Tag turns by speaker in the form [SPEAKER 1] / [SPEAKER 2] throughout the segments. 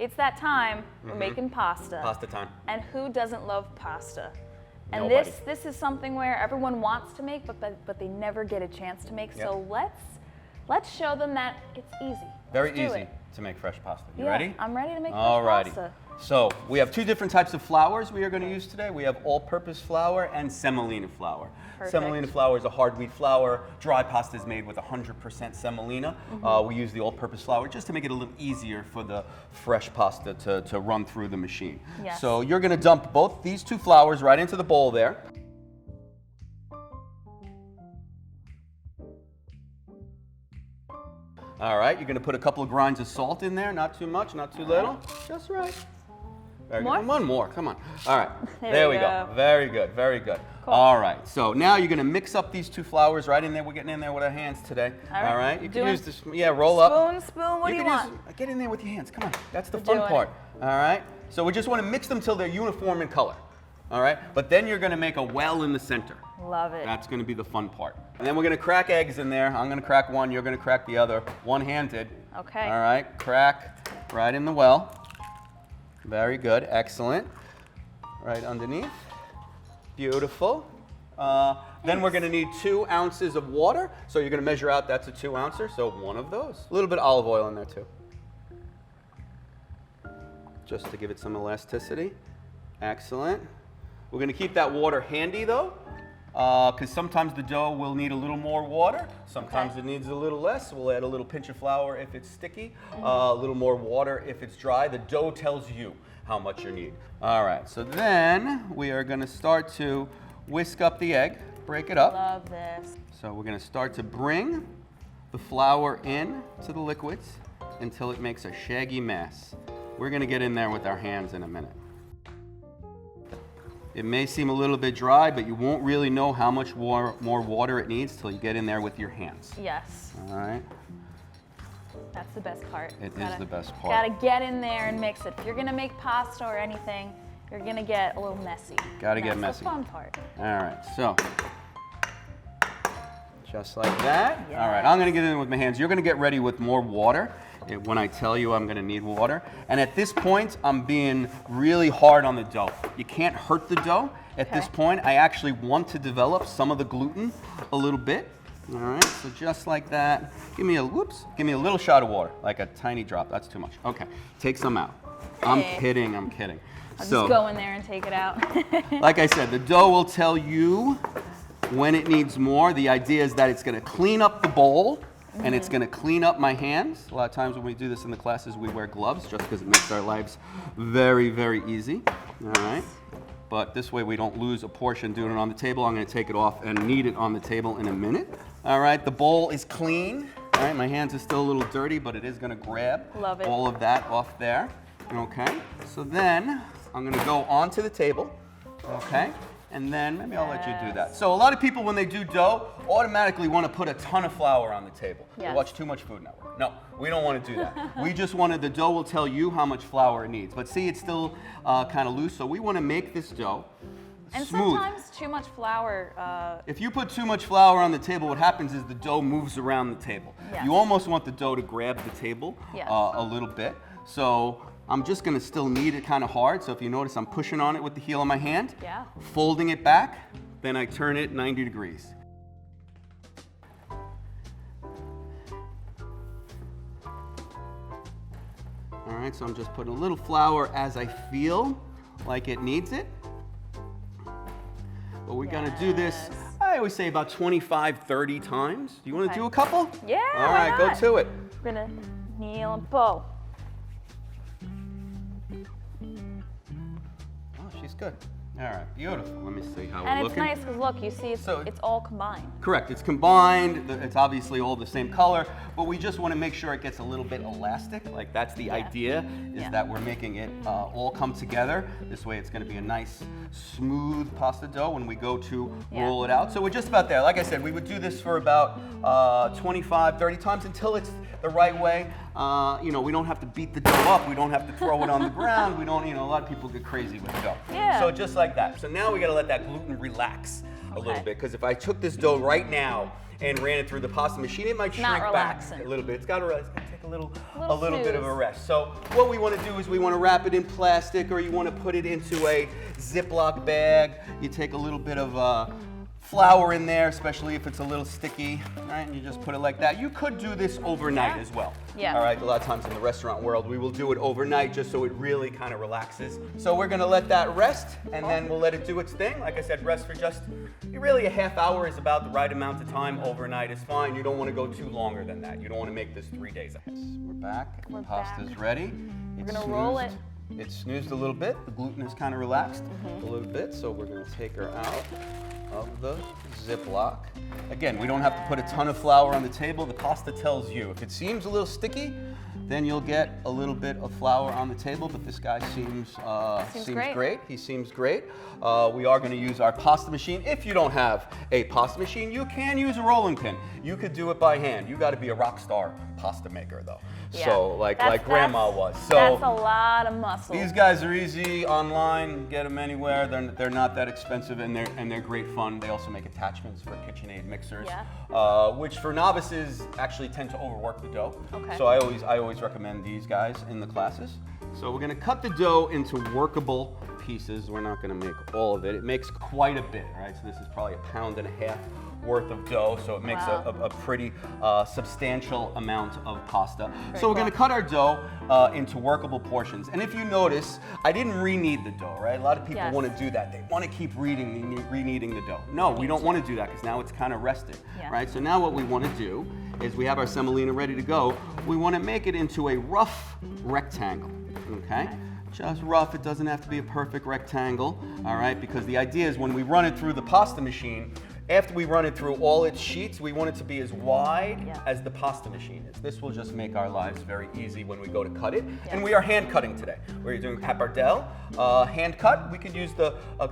[SPEAKER 1] It's that time. We're making pasta.
[SPEAKER 2] Pasta time.
[SPEAKER 1] And who doesn't love pasta? And
[SPEAKER 2] Nobody.
[SPEAKER 1] this is something where everyone wants to make, but they never get a chance to make.
[SPEAKER 2] Yep.
[SPEAKER 1] So let's show them that it's easy.
[SPEAKER 2] Very
[SPEAKER 1] Let's do
[SPEAKER 2] easy
[SPEAKER 1] it.
[SPEAKER 2] to make fresh pasta. You
[SPEAKER 1] Yeah,
[SPEAKER 2] ready?
[SPEAKER 1] I'm ready to make fresh
[SPEAKER 2] Alrighty.
[SPEAKER 1] pasta.
[SPEAKER 2] So we have two different types of flours we are going to use today. We have all-purpose flour and semolina flour.
[SPEAKER 1] Perfect.
[SPEAKER 2] Semolina flour is a hard wheat flour. Dry pasta is made with 100% semolina. We use the all-purpose flour just to make it a little easier for the fresh pasta to run through the machine.
[SPEAKER 1] Yes.
[SPEAKER 2] So you're going to dump both these two flours right into the bowl there. All right, you're going to put a couple of grinds of salt in there, not too much, not too little, just right. Very
[SPEAKER 1] More?
[SPEAKER 2] good. One more, come on. All right,
[SPEAKER 1] There
[SPEAKER 2] there
[SPEAKER 1] we
[SPEAKER 2] we go.
[SPEAKER 1] go.
[SPEAKER 2] Very good, very good.
[SPEAKER 1] Cool.
[SPEAKER 2] All right, so now you're going to mix up these two flours right in there. We're getting in there with our hands today.
[SPEAKER 1] All right.
[SPEAKER 2] You can
[SPEAKER 1] Doing
[SPEAKER 2] use this, yeah, roll up.
[SPEAKER 1] Spoon, what do you
[SPEAKER 2] can
[SPEAKER 1] want?
[SPEAKER 2] get in there with your hands, come on. That's the
[SPEAKER 1] We're
[SPEAKER 2] fun
[SPEAKER 1] doing
[SPEAKER 2] part.
[SPEAKER 1] it.
[SPEAKER 2] All right, so we just want to mix them till they're uniform in color. All right, but then you're going to make a well in the center.
[SPEAKER 1] Love it.
[SPEAKER 2] That's going to be the fun part. And then we're going to crack eggs in there. I'm going to crack one, you're going to crack the other, one-handed.
[SPEAKER 1] Okay.
[SPEAKER 2] All right, crack right in the well. Very good, excellent. Right underneath. Beautiful. Then we're going to need 2 ounces of water. So you're going to measure out that's a 2 ouncer, so one of those. A little bit of olive oil in there too. Just to give it some elasticity. Excellent. We're going to keep that water handy though, because sometimes the dough will need a little more water. Sometimes it needs a little less. We'll add a little pinch of flour if it's sticky, a little more water if it's dry. The dough tells you how much you need. All right, so then we are going to start to whisk up the egg, break it up.
[SPEAKER 1] Love this.
[SPEAKER 2] So we're going to start to bring the flour in to the liquids until it makes a shaggy mass. We're going to get in there with our hands in a minute. It may seem a little bit dry, but you won't really know how much more water it needs till you get in there with your hands.
[SPEAKER 1] Yes.
[SPEAKER 2] All right?
[SPEAKER 1] That's the best part.
[SPEAKER 2] It is the best part.
[SPEAKER 1] Gotta get in there and mix it. If you're gonna make pasta or anything, you're gonna get a little messy.
[SPEAKER 2] Gotta get
[SPEAKER 1] That's
[SPEAKER 2] messy.
[SPEAKER 1] the fun part.
[SPEAKER 2] All right, so just like that.
[SPEAKER 1] Yes.
[SPEAKER 2] All right, I'm gonna get in with my hands. You're gonna get ready with more water when I tell you I'm gonna need water. And at this point, I'm being really hard on the dough. You can't hurt the dough. At this point, I actually want to develop some of the gluten a little bit. All right, so just like that. Give me a little shot of water, like a tiny drop. That's too much. Okay, take some out. I'm kidding, I'm kidding.
[SPEAKER 1] I'll just go in there and take it out.
[SPEAKER 2] Like I said, the dough will tell you when it needs more. The idea is that it's going to clean up the bowl and it's going to clean up my hands. A lot of times when we do this in the classes, we wear gloves just because it makes our lives very, very easy. All right. But this way we don't lose a portion doing it on the table. I'm going to take it off and knead it on the table in a minute. All right, the bowl is clean. All right, my hands are still a little dirty, but it is going to grab
[SPEAKER 1] Love it.
[SPEAKER 2] all of that off there. Okay, so then I'm going to go onto the table. Okay, and then maybe I'll let you do that. So a lot of people, when they do dough, automatically want to put a ton of flour on the table. They
[SPEAKER 1] Yes.
[SPEAKER 2] watch too much Food Network. No, we don't want to do that. We just wanted, the dough will tell you how much flour it needs. But see, it's still kind of loose, so we want to make this dough
[SPEAKER 1] And
[SPEAKER 2] smooth.
[SPEAKER 1] sometimes too much flour.
[SPEAKER 2] If you put too much flour on the table, what happens is the dough moves around the table.
[SPEAKER 1] Yes.
[SPEAKER 2] You almost want the dough to grab the table
[SPEAKER 1] Yes.
[SPEAKER 2] a little bit. So I'm just going to still knead it kind of hard. So if you notice, I'm pushing on it with the heel of my hand,
[SPEAKER 1] Yeah.
[SPEAKER 2] folding it back, then I turn it 90 degrees. All right, so I'm just putting a little flour as I feel like it needs it. But we're gonna do this,
[SPEAKER 1] Yes.
[SPEAKER 2] I always say about 25, 30 times. Do you wanna
[SPEAKER 1] Okay.
[SPEAKER 2] do a couple?
[SPEAKER 1] Yeah,
[SPEAKER 2] All
[SPEAKER 1] why
[SPEAKER 2] right, go
[SPEAKER 1] not?
[SPEAKER 2] to it.
[SPEAKER 1] We're gonna kneel and pull.
[SPEAKER 2] Oh, she's good. All right, beautiful. Let me see how
[SPEAKER 1] And
[SPEAKER 2] we're
[SPEAKER 1] it's
[SPEAKER 2] looking.
[SPEAKER 1] nice because look, you see
[SPEAKER 2] So-
[SPEAKER 1] it's all combined.
[SPEAKER 2] Correct, it's combined, it's obviously all the same color, but we just want to make sure it gets a little bit elastic. Like that's the idea, is that we're making it all come together. This way it's going to be a nice, smooth pasta dough when we go to roll it out. So we're just about there. Like I said, we would do this for about 25, 30 times until it's the right way. You know, we don't have to beat the dough up. We don't have to throw it on the ground. We don't, you know, a lot of people get crazy with dough.
[SPEAKER 1] Yeah.
[SPEAKER 2] So just like that. So now we got to let that gluten relax. a little bit, because if I took this dough right now and ran it through the pasta machine, it might shrink back a little bit. It's got to take a little bit of a rest. So what we want to do is we want to wrap it in plastic, or you want to put it into a Ziploc bag. You take a little bit of flour in there, especially if it's a little sticky, right? And you just put it like that. You could do this overnight as well.
[SPEAKER 1] Yeah.
[SPEAKER 2] All right, a lot of times in the restaurant world, we will do it overnight just so it really kind of relaxes. So we're gonna let that rest, and then we'll let it do its thing. Like I said, rest for just, really a half hour is about the right amount of time. Overnight is fine. You don't wanna go too longer than that. You don't wanna make this 3 days. We're back, the pasta's ready.
[SPEAKER 1] We're gonna roll it.
[SPEAKER 2] It snoozed a little bit. The gluten is kind of relaxed a little bit, so we're gonna take her out of the Ziploc. Again, we don't have to put a ton of flour on the table. The pasta tells you. If it seems a little sticky, then you'll get a little bit of flour on the table, but this guy seems great. He seems great. We are going to use our pasta machine. If you don't have a pasta machine, you can use a rolling pin. You could do it by hand. You got to be a rock star pasta maker, though.
[SPEAKER 1] Yeah.
[SPEAKER 2] So like Grandma was. So
[SPEAKER 1] that's a lot of muscle.
[SPEAKER 2] These guys are easy online. Get them anywhere. They're not that expensive, and they're great fun. They also make attachments for KitchenAid mixers, which for novices actually tend to overwork the dough. Okay. So I always recommend these guys in the classes. So we're going to cut the dough into workable pieces. We're not going to make all of it. It makes quite a bit, right? So this is probably 1.5 pounds worth of dough, so it makes a pretty substantial amount of pasta. So we're going to cut our dough into workable portions. And if you notice, I didn't re-knead the dough, right? A lot of people want to do that. They want to keep re-kneading the dough. No, we don't want to do that because now it's kind of rested, right? So now what we want to do is we have our semolina ready to go. We want to make it into a rough rectangle, okay? Just rough. It doesn't have to be a perfect rectangle, all right? Because the idea is when we run it through the pasta machine, after we run it through all its sheets, we want it to be as wide as the pasta machine is. This will just make our lives very easy when we go to cut it. And we are hand cutting today. We're doing pappardelle, hand cut. We could use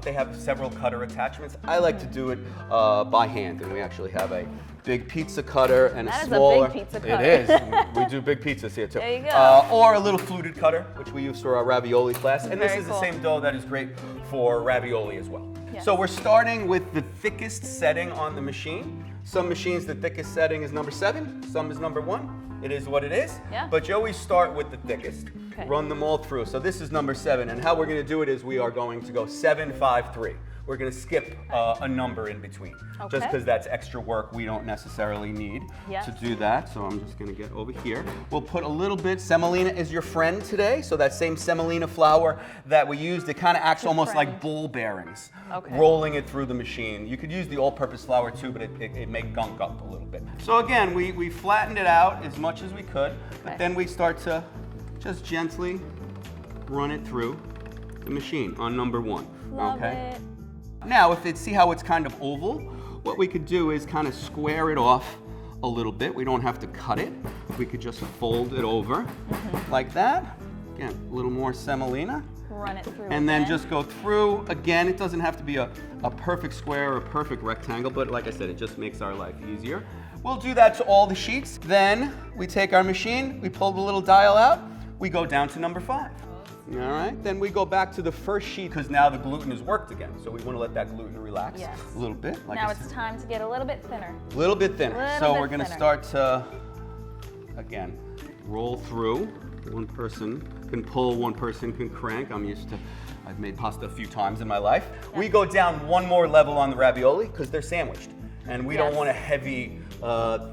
[SPEAKER 2] they have several cutter attachments. I like to do it by hand, and we actually have a big pizza cutter and a smaller.
[SPEAKER 1] That is a big pizza cutter.
[SPEAKER 2] It is. We do big pizzas here too.
[SPEAKER 1] There you go.
[SPEAKER 2] Or a little fluted cutter, which we use for our ravioli class. And this is the same dough that is great for ravioli as well. So we're starting with the thickest setting on the machine. Some machines, the thickest setting is number 7. Some is number 1. It is what it is. Yeah. But you always start with the thickest. Okay. Run them all through. So this is number 7. And how we're going to do it is we are going to go 7, 5, 3. We're going to skip a number in between. Just because that's extra work we don't necessarily need to do that. So I'm just going to get over here. We'll put a little bit. Semolina is your friend today. So that same semolina flour that we used, it kind of acts almost like ball bearings, rolling it through the machine. You could use the all-purpose flour too, but it may gunk up a little bit. So again, we flattened it out as much as we could, but then we start to just gently run it through the machine on number 1.
[SPEAKER 1] Love it.
[SPEAKER 2] Now, see how it's kind of oval? What we could do is kind of square it off a little bit. We don't have to cut it. We could just fold it over like that. Again, a little more semolina.
[SPEAKER 1] Run it through.
[SPEAKER 2] And then just go through. Again, it doesn't have to be a perfect square or a perfect rectangle, but like I said, it just makes our life easier. We'll do that to all the sheets. Then we take our machine, we pull the little dial out, we go down to number 5. All right, then we go back to the first sheet because now the gluten has worked again. So we want to let that gluten relax a little bit.
[SPEAKER 1] Now it's time to get a little bit thinner.
[SPEAKER 2] A little bit thinner. So we're going to start to, again, roll through. One person can pull, one person can crank. I've made pasta a few times in my life. We go down one more level on the ravioli because they're sandwiched. And we don't want a heavy,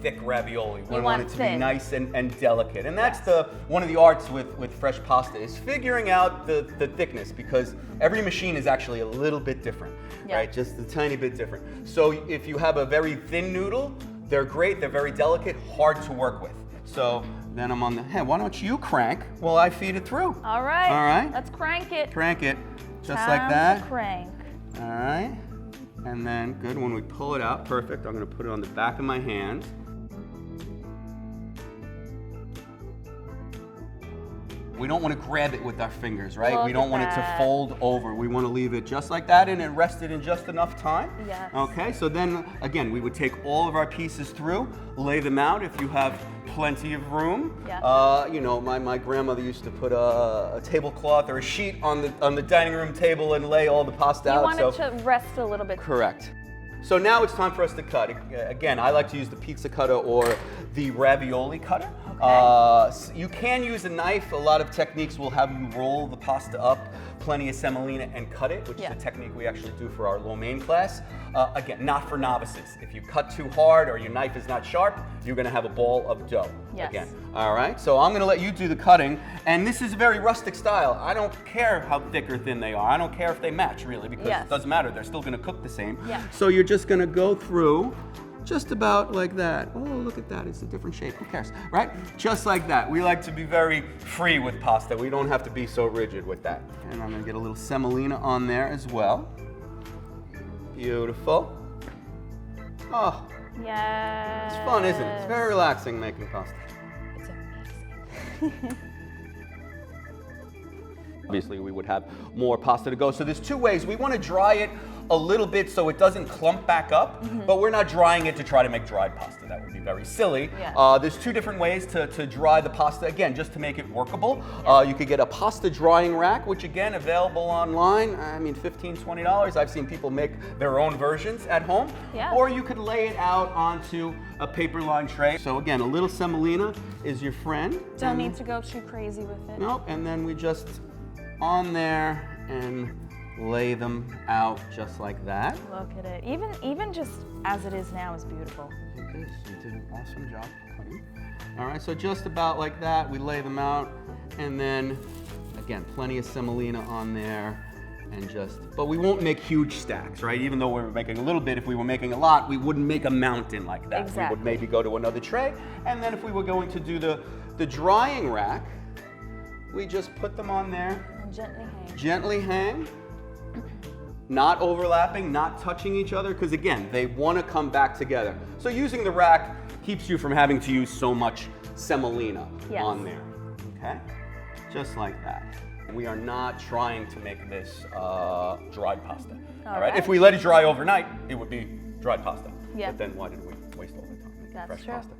[SPEAKER 2] thick ravioli. We want it to be nice and delicate. And that's one of the arts with fresh pasta is figuring out the thickness because every machine is actually a little bit different, right? Just a tiny bit different. So if you have a very thin noodle, they're great, they're very delicate, hard to work with. So then I'm on hey, why don't you crank while I feed it through?
[SPEAKER 1] All right.
[SPEAKER 2] All right.
[SPEAKER 1] Let's crank it.
[SPEAKER 2] Crank it, just like that.
[SPEAKER 1] To crank.
[SPEAKER 2] All right. And then, good, when we pull it out, perfect. I'm going to put it on the back of my hand. We don't want to grab it with our fingers, right? We don't want it to fold over. We want to leave it just like that and it rested in just enough time. Yes. Okay, so then, again, we would take all of our pieces through, lay them out if you have plenty of room. Yeah. You know, my grandmother used to put a tablecloth or a sheet on the dining room table and lay all the pasta out.
[SPEAKER 1] You want it to rest a little bit.
[SPEAKER 2] Correct. So now it's time for us to cut. Again, I like to use the pizza cutter or the ravioli cutter.
[SPEAKER 1] Okay.
[SPEAKER 2] You can use a knife. A lot of techniques will have you roll the pasta up, plenty of semolina, and cut it, which is a technique we actually do for our lo mein class. Again, not for novices. If you cut too hard or your knife is not sharp, you're gonna have a ball of dough.
[SPEAKER 1] Yes.
[SPEAKER 2] Again. All right, so I'm gonna let you do the cutting, and this is a very rustic style. I don't care how thick or thin they are. I don't care if they match, really, because it doesn't matter. They're still gonna cook the same.
[SPEAKER 1] Yeah.
[SPEAKER 2] So you're just gonna go through just about like that. Oh, look at that, it's a different shape, who cares, right? Just like that. We like to be very free with pasta. We don't have to be so rigid with that. And I'm gonna get a little semolina on there as well. Beautiful. Oh,
[SPEAKER 1] Yes.
[SPEAKER 2] it's fun, isn't it? It's very relaxing making pasta.
[SPEAKER 1] It's amazing.
[SPEAKER 2] Obviously, we would have more pasta to go. So there's two ways. We want to dry it a little bit so it doesn't clump back up, but we're not drying it to try to make dried pasta. That would be very silly.
[SPEAKER 1] Yeah.
[SPEAKER 2] There's two different ways to dry the pasta, again, just to make it workable. You could get a pasta drying rack, which again, available online. I mean, $15, $20. I've seen people make their own versions at home.
[SPEAKER 1] Yeah.
[SPEAKER 2] Or you could lay it out onto a paper lined tray. So again, a little semolina is your friend.
[SPEAKER 1] Don't need to go too crazy with it.
[SPEAKER 2] Nope, and then we just on there and lay them out just like that.
[SPEAKER 1] Look at it. Even just as it is now is beautiful.
[SPEAKER 2] It is. You did an awesome job cutting. All right, so just about like that, we lay them out, and then again, plenty of semolina on there, and but we won't make huge stacks, right? Even though we're making a little bit, if we were making a lot, we wouldn't make a mountain like that.
[SPEAKER 1] Exactly.
[SPEAKER 2] We would maybe go to another tray, and then if we were going to do the drying rack, we just put them on there.
[SPEAKER 1] And gently hang.
[SPEAKER 2] Gently hang, not overlapping, not touching each other, because again, they want to come back together. So using the rack keeps you from having to use so much semolina on there, okay? Just like that. We are not trying to make this dried pasta, all right? If we let it dry overnight, it would be dried pasta.
[SPEAKER 1] Yeah.
[SPEAKER 2] But then why did we waste all the time making fresh pasta?